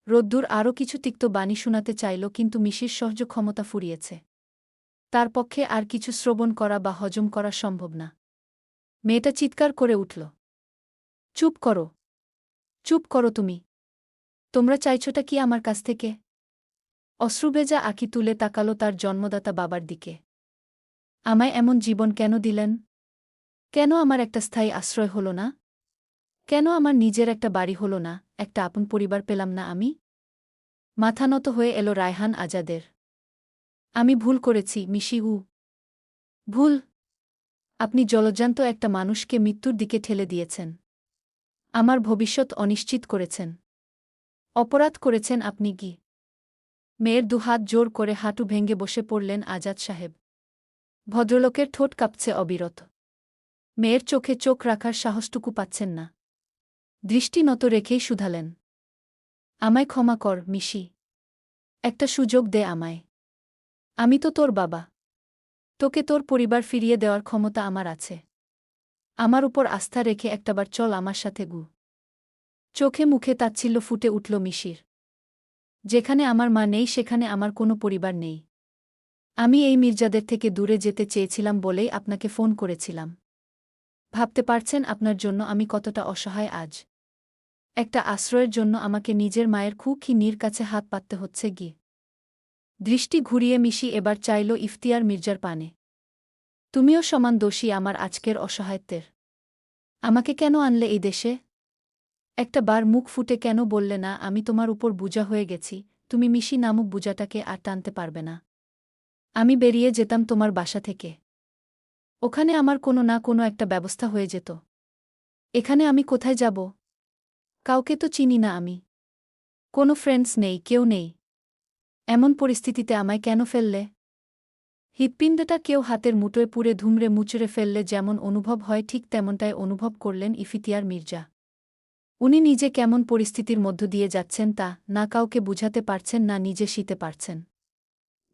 রোদ্দুর আরও কিছু তিক্ত বাণী শোনাতে চাইল, কিন্তু মিশির সহ্য ক্ষমতা ফুরিয়েছে। তার পক্ষে আর কিছু শ্রবণ করা বা হজম করা সম্ভব না। মেয়েটা চিৎকার করে উঠল, চুপ করো। চুপ করো তুমি। তোমরা চাইছোটা কি আমার কাছ থেকে? অশ্রুভেজা আঁখি তুলে তাকালো তার জন্মদাতা বাবার দিকে। আমায় এমন জীবন কেন দিলেন? কেন আমার একটা স্থায়ী আশ্রয় হল না? কেন আমার নিজের একটা বাড়ি হল না, একটা আপন পরিবার পেলাম না আমি? মাথা নত হয়ে এলো রায়হান আজাদের। আমি ভুল করেছি মিশি উ। ভুল? আপনি জলজ্যান্ত একটা মানুষকে মৃত্যুর দিকে ঠেলে দিয়েছেন। আমার ভবিষ্যৎ অনিশ্চিত করেছেন। অপরাধ করেছেন আপনি কি? মেয়ের দুহাত জোর করে হাঁটু ভেঙে বসে পড়লেন আজাদ সাহেব। ভদ্রলোকের ঠোঁট কাঁপছে অবিরত। মেয়ের চোখে চোখ রাখার সাহসটুকু পাচ্ছেন না। দৃষ্টি নত রেখেই শুধালেন, আমায় ক্ষমা কর মিশি। একটা সুযোগ দে আমায়। আমি তো তোর বাবা। তোকে তোর পরিবার ফিরিয়ে দেওয়ার ক্ষমতা আমার আছে। আমার উপর আস্থা রেখে একটাবার চল আমার সাথে গু। চোখে মুখে তাচ্ছিল্য ফুটে উঠল মিশির। যেখানে আমার মা নেই সেখানে আমার কোনো পরিবার নেই। আমি এই মির্জাদের থেকে দূরে যেতে চেয়েছিলাম বলেই আপনাকে ফোন করেছিলাম। ভাবতে পারছেন আপনার জন্য আমি কতটা অসহায় আজ? একটা আশ্রয়ের জন্য আমাকে নিজের মায়ের খুকি নীর কাছে হাত পাততে হচ্ছে গি। দৃষ্টি ঘুরিয়ে মিশি এবার চাইল ইফতিয়ার মির্জার পানে। তুমিও সমান দোষী আমার আজকের অসহায়ত্বের। আমাকে কেন আনলে এই দেশে? একটা বার মুখ ফুটে কেন বললে না আমি তোমার উপর বোঝা হয়ে গেছি, তুমি মিশি নামক বোঝাটাকে আর টানতে পারবে না। আমি বেরিয়ে যেতাম তোমার বাসা থেকে। ওখানে আমার কোনো না কোনো একটা ব্যবস্থা হয়ে যেত। এখানে আমি কোথায় যাব? কাউকে তো চিনি না আমি। কোনো ফ্রেন্ডস নেই, কেউ নেই। এমন পরিস্থিতিতে আমায় কেন ফেললে? হৃৎপিণ্ডটা কেউ হাতের মুঠোয় পুড়ে ধুমড়ে মুচড়ে ফেললে যেমন অনুভব হয় ঠিক তেমনটাই অনুভব করলেন ইফতিয়ার মির্জা। উনি নিজে কেমন পরিস্থিতির মধ্য দিয়ে যাচ্ছেন তা না কাউকে বুঝাতে পারছেন না নিজে শিতে পারছেন।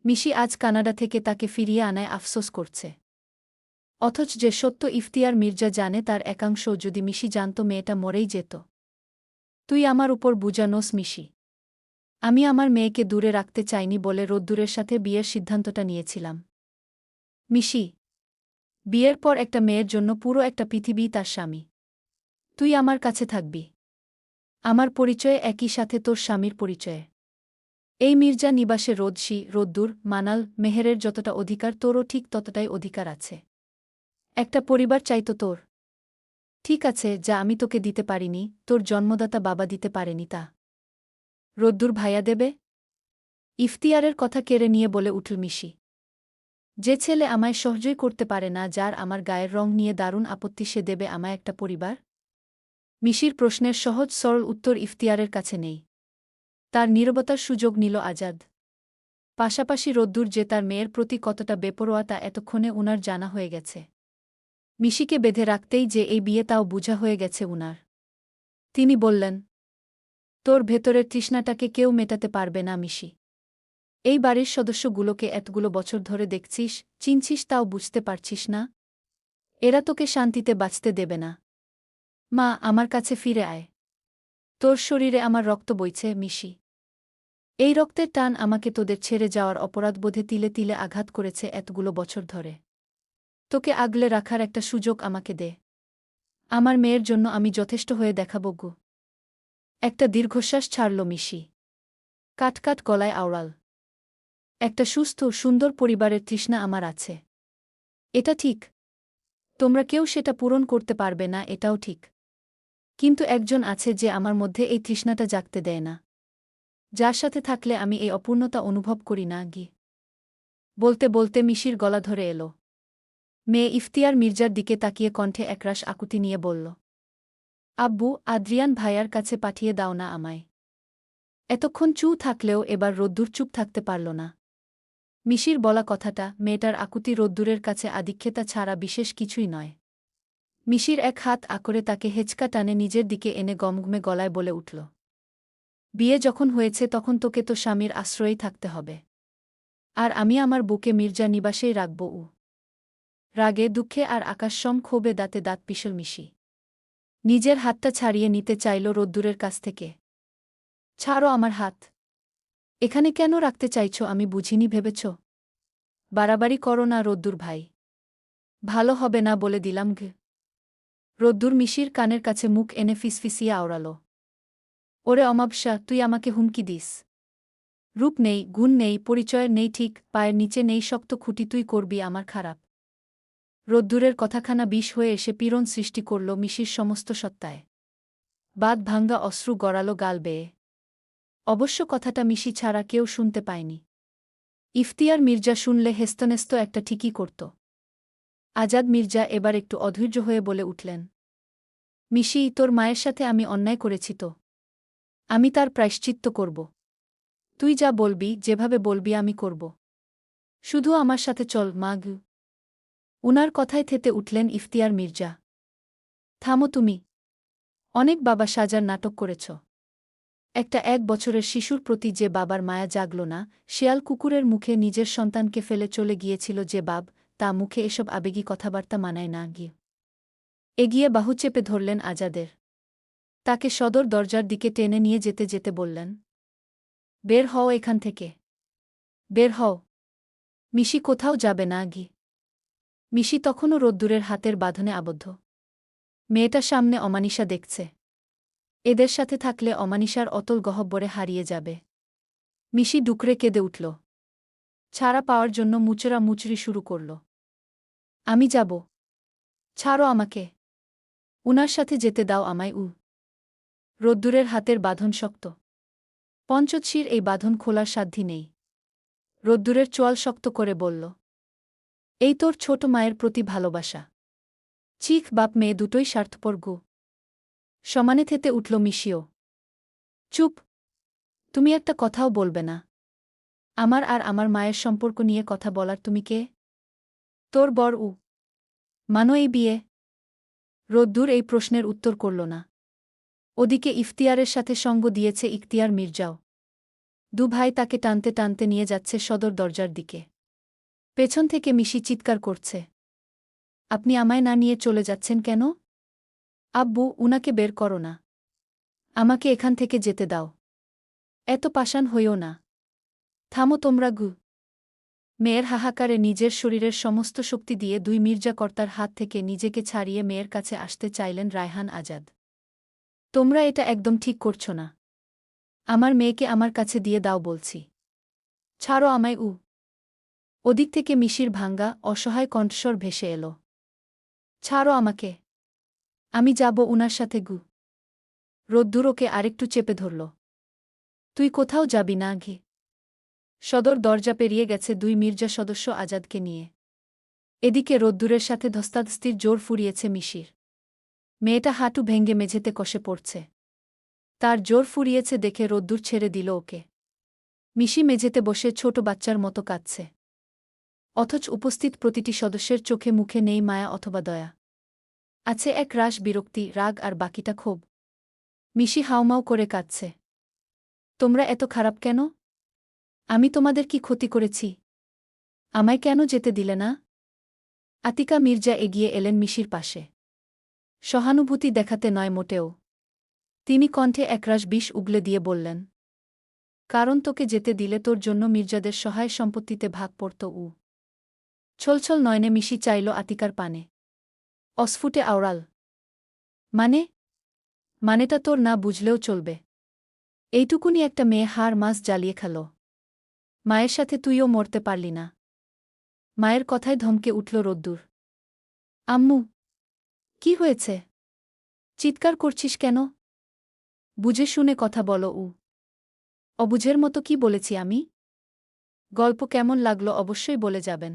মিশি আজ কানাডা থেকে তাকে ফিরিয়ে আনায় আফসোস করছে। অথচ যে সত্য ইফতিয়ার মির্জা জানে তার একাংশ যদি মিশি জানত মেয়েটা মরেই যেত। তুই আমার উপর বুঝানোস মিশি। আমি আমার মেয়েকে দূরে রাখতে চাইনি বলে রোদ্দুরের সাথে বিয়ের সিদ্ধান্তটা নিয়েছিলাম। মিশি, বিয়ের পর একটা মেয়ের জন্য পুরো একটা পৃথিবী তার স্বামী। তুই আমার কাছে থাকবি। আমার পরিচয়ে একই সাথে তোর স্বামীর পরিচয়ে। এই মির্জা নিবাসে রোদশি, রোদ্দুর, মানাল, মেহেরের যতটা অধিকার তোরও ঠিক ততটাই অধিকার আছে। একটা পরিবার চাইতো তোর। ঠিক আছে, যা আমি তোকে দিতে পারিনি, তোর জন্মদাতা বাবা দিতে পারেনি তা রোদ্দুর ভাইয়া দেবে? ইফতিয়ারের কথা কেড়ে নিয়ে বলে উঠল মিশি। যে ছেলে আমায় সহ্যই করতে পারে না, যার আমার গায়ের রং নিয়ে দারুণ আপত্তি, সে দেবে আমায় একটা পরিবার? মিশির প্রশ্নের সহজ সরল উত্তর ইফতিয়ারের কাছে নেই। তার নীরবতার সুযোগ নিল আজাদ। পাশাপাশি রোদ্দুর যে তার মেয়ের প্রতি কতটা বেপরোয়া তা এতক্ষণে উনার জানা হয়ে গেছে। মিশিকে বেঁধে রাখতেই যে এই বিয়ে তাও বুঝা হয়ে গেছে উনার। তিনি বললেন, তোর ভেতরের তৃষ্ণাটাকে কেউ মেটাতে পারবে না মিশি। এই বাড়ির সদস্যগুলোকে এতগুলো বছর ধরে দেখছিস, চিনছিস, তাও বুঝতে পারছিস না? এরা তোকে শান্তিতে বাঁচতে দেবে না। মা, আমার কাছে ফিরে আয়। তোর শরীরে আমার রক্ত বইছে মিশি। এই রক্তের টান আমাকে তোদের ছেড়ে যাওয়ার অপরাধবোধে তিলে তিলে আঘাত করেছে এতগুলো বছর ধরে। তোকে আগলে রাখার একটা সুযোগ আমাকে দে। আমার মেয়ের জন্য আমি যথেষ্ট হয়ে দেখাবো গো। একটা দীর্ঘশ্বাস ছাড়ল মিশি। কাটকাট গলায় আওড়াল। একটা সুস্থ সুন্দর পরিবারের তৃষ্ণা আমার আছে। এটা ঠিক। তোমরা কেউ সেটা পূরণ করতে পারবে না, এটাও ঠিক। কিন্তু একজন আছে যে আমার মধ্যে এই তৃষ্ণাটা জাগতে দেয় না, যার সাথে থাকলে আমি এই অপূর্ণতা অনুভব করি না গি। বলতে বলতে মিশির গলা ধরে এলো। মেয়ে ইফতিয়ার মির্জার দিকে তাকিয়ে কণ্ঠে একরাশ আকুতি নিয়ে বলল, আব্বু, আদ্রিয়ান ভাইয়ার কাছে পাঠিয়ে দাও না আমায়। এতক্ষণ চুপ থাকলেও এবার রোদ্দুর চুপ থাকতে পারল না। মিশির বলা কথাটা, মেয়েটার আকুতি রোদ্দুরের কাছে আদিক্ষেতা ছাড়া বিশেষ কিছুই নয়। মিশির এক হাত আকরে তাকে হেঁচকা টানে নিজের দিকে এনে গমগমে গলায় বলে উঠল, বিয়ে যখন হয়েছে তখন তোকে তো স্বামীর আশ্রয়েই থাকতে হবে। আর আমি আমার বুকে মির্জা নিবাসেই রাখব। রাগে দুঃখে আর আকাশসম ক্ষোভে দাঁতে দাঁত পিষল মিশি। নিজের হাতটা ছাড়িয়ে নিতে চাইল রোদ্দুরের কাছ থেকে। ছাড়ো আমার হাত। এখানে কেন রাখতে চাইছ আমি বুঝিনি ভেবেছ? বাড়াবাড়ি করো না রোদ্দুর ভাই। ভালো হবে না বলে দিলাম গে। রোদ্দুর মিশির কানের কাছে মুখ এনে ফিসফিসিয়ে আওড়াল, ওরে অমাবসা, তুই আমাকে হুমকি দিস? রূপ নেই, গুণ নেই, পরিচয়ের নেই, ঠিক পায়ের নিচে নেই শক্ত খুঁটি, তুই করবি আমার খারাপ? রোদ্দুরের কথাখানা বিষ হয়ে এসে পীড়ন সৃষ্টি করল মিশির সমস্ত সত্তায়। বাদ ভাঙ্গা অশ্রু গড়াল গাল বেয়ে। অবশ্য কথাটা মিশি ছাড়া কেউ শুনতে পায়নি। ইফতিয়ার মির্জা শুনলে হেস্তনেস্ত একটা ঠিকই করত। আজাদ মির্জা এবার একটু অধৈর্য হয়ে বলে উঠলেন, মিশি, তোর মায়ের সাথে আমি অন্যায় করেছি তো। আমি তার প্রায়শ্চিত্ত করব। তুই যা বলবি, যেভাবে বলবি আমি করব। শুধু আমার সাথে চল মা গু। উনার কথায় থেতে উঠলেন ইফতিয়ার মির্জা। থামো তুমি। অনেক বাবা সাজার নাটক করেছ। একটা 1 বছরের শিশুর প্রতি যে বাবার মায়া জাগল না, শেয়াল কুকুরের মুখে নিজের সন্তানকে ফেলে চলে গিয়েছিল যে বাব, তা মুখে এসব আবেগী কথাবার্তা মানায় না গিয়ে। এগিয়ে বাহু চেপে ধরলেন আজাদের। তাকে সদর দরজার দিকে টেনে নিয়ে যেতে যেতে বললেন, বের হও এখান থেকে। বের হও। মিশি কোথাও যাবে না গি। মিশি তখনও রোদ্দুরের হাতের বাঁধনে আবদ্ধ। মেয়েটা সামনে অমানিসা দেখছে। এদের সাথে থাকলে অমানিসার অতল গহব্বরে হারিয়ে যাবে। মিশি ডুকরে কেঁদে উঠল। ছাড়া পাওয়ার জন্য মুচড়ি শুরু করল। আমি যাব। ছাড়ো আমাকে। উনার সাথে যেতে দাও আমায়। রোদ্দুরের হাতের বাঁধন শক্ত। পঞ্চৎশীর এই বাঁধন খোলার সাধ্যি নেই। রোদ্দুরের চোয়াল শক্ত করে বলল, এই তোর ছোট মায়ের প্রতি ভালোবাসা। চিখ বাপ মেয়ে দুটোই স্বার্থপর গু। সমানে থেতে উঠল মিশিও। চুপ! তুমি একটা কথাও বলবে না? আমার আর আমার মায়ের সম্পর্ক নিয়ে কথা বলার তুমি কে? তোর বর মানো এই বিয়ে? রোদ্দুর এই প্রশ্নের উত্তর করল না। ওদিকে ইফতিয়ারের সাথে সঙ্গ দিয়েছে ইখতিয়ার মির্জাও। দু ভাই তাকে টানতে টানতে নিয়ে যাচ্ছে সদর দরজার দিকে। পেছন থেকে মিশি চিৎকার করছে, আপনি আমায় না নিয়ে চলে যাচ্ছেন কেন? আব্বু, উনাকে বের করো না। আমাকে এখান থেকে যেতে দাও। এত পাষাণ হইও না। থামো তোমরা গু। মেয়ের হাহাকারে নিজের শরীরের সমস্ত শক্তি দিয়ে দুই মির্জাকর্তার হাত থেকে নিজেকে ছাড়িয়ে মেয়ের কাছে আসতে চাইলেন রায়হান আজাদ। তোমরা এটা একদম ঠিক করছো না। আমার মেয়েকে আমার কাছে দিয়ে দাও বলছি। ছাড়ো আমায়। ওদিক থেকে মিশির ভাঙ্গা অসহায় কণ্ঠস্বর ভেসে এল, ছাড়ো আমাকে। আমি যাব উনার সাথে গু। রোদ্দুর ওকে আরেকটু চেপে ধরল। তুই কোথাও যাবি না ঘি। সদর দরজা পেরিয়ে গেছে দুই মির্জা সদস্য আজাদকে নিয়ে। এদিকে রোদ্দুরের সাথে ধস্তাধস্তির জোর ফুরিয়েছে মিশির। মেয়েটা হাঁটু ভেঙ্গে মেঝেতে কষে পড়ছে। তার জোর ফুরিয়েছে দেখে রোদ্দুর ছেড়ে দিল ওকে। মিশি মেঝেতে বসে ছোট বাচ্চার মতো কাঁদছে। অথচ উপস্থিত প্রতিটি সদস্যের চোখে মুখে নেই মায়া অথবা দয়া। আছে এক রাশ বিরক্তি, রাগ আর বাকিটা ক্ষোভ। মিশি হাউমাউ করে কাঁদছে। তোমরা এত খারাপ কেন? আমি তোমাদের কি ক্ষতি করেছি? আমায় কেন যেতে দিলে না? আতিকা মির্জা এগিয়ে এলেন মিশির পাশে। সহানুভূতি দেখাতে নয় মোটেও। তিনি কণ্ঠে একরাশ বিষ উগলে দিয়ে বললেন, কারণ তোকে যেতে দিলে তোর জন্য মির্জাদের সহায় সম্পত্তিতে ভাগ পড়ত। ছলছল নয়নে মিশি চাইল আতিকার পানে। অস্ফুটে আওড়াল, মানেটা তোর না বুঝলেও চলবে। এইটুকুনি একটা মেয়ে হাড় মাস জ্বালিয়ে খেল। মায়ের সাথে তুইও মরতে পারলি না। মায়ের কথায় ধমকে উঠল রোদ্দুর। আম্মু! কি হয়েছে? চিৎকার করছিস কেন? বুঝে শুনে কথা বলো। অবুঝের মতো কি বলেছি আমি? গল্প কেমন লাগলো অবশ্যই বলে যাবেন।